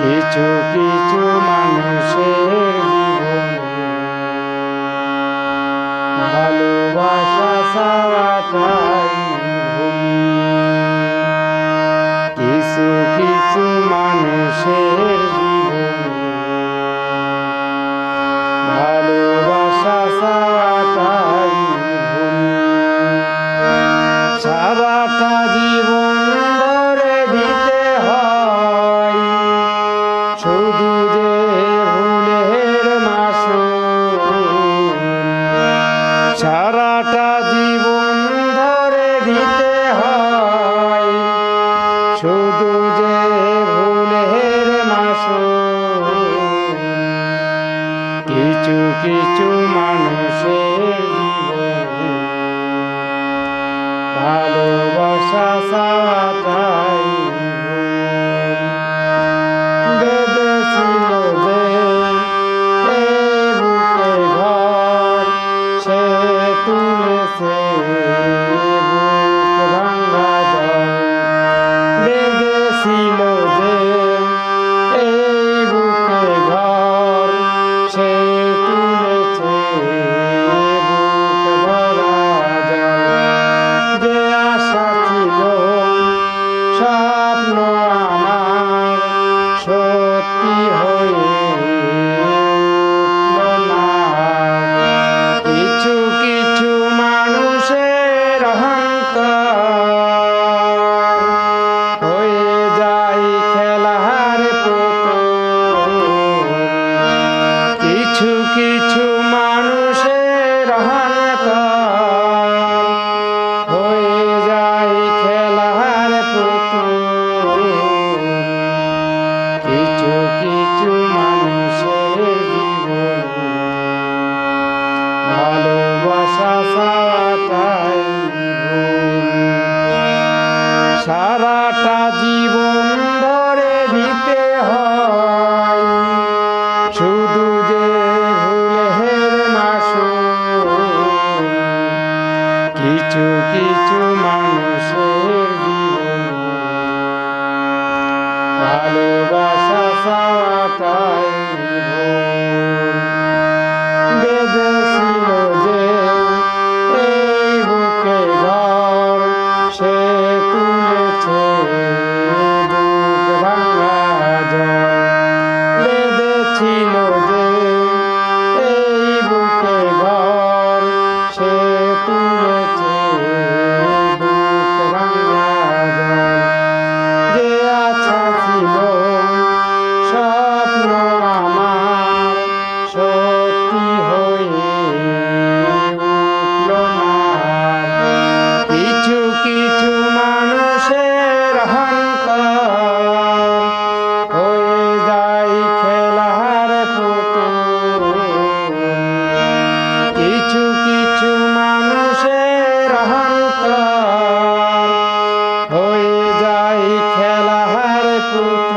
কিছু কিছু মানুষের জীবনে ভালোবাসা ছাড়াটাই ভুল। কিছু কিছু মানুষের জীবনে ভালোবাসা ছাড়াটাই ভুল। সারাটা জীবন ধরে দিতে হয় শুধু যে ভুলের মাসুল। সারাটা জীবন ধরে দিতে হয় শুধু যে ভুলের মাসুল। কিছু কিছু মানুষের জীবনে ভালোবাসা ছাড়াটাই ভুল। বেঁধেছিল যে এই বুকে ঘর, সে তুলেছে বুক ভাঙা জল। বেঁধেছিল যে এই বুকে ঘর, সে তুলেছে বুক ভরা জল। যে আশা ছিল স্বপ্ন আমার সত্যি হয়ে উঠল না। কিছু কিছু মানুষের অহংকার হয়ে যায় খেলার পুতুল। কিছু কিছু মানুষের অহংকার হয়ে যায় খেলার পুতুল। কিছু কিছু মানুষের জীবনে ভালোবাসা ছাড়াটাই ভুল। সারাটা জীবন ধরে দিতে হয় শুধু যে ভুলের মাসুল। কিছু কিছু মানুষের জীবনে ভালোবাসা ছাড়াটাই ভুল। বেঁধেছিল যে এই বুকে ঘর, সে তুলেছে বুক ভাঙা জল। বেঁধেছিল যে এই বুকে ঘর, সে তুলেছে বুক ভাঙা জল। যে আশা ছিল স্বপ্ন আমার সত্যি হয়ে উঠল না। কিছু কিছু মানুষের অহংকার হয়ে যায় খেলার পুতুল। কিছু কিছু মানুষের অহংকার হয়ে যায় খেলার পুতুল।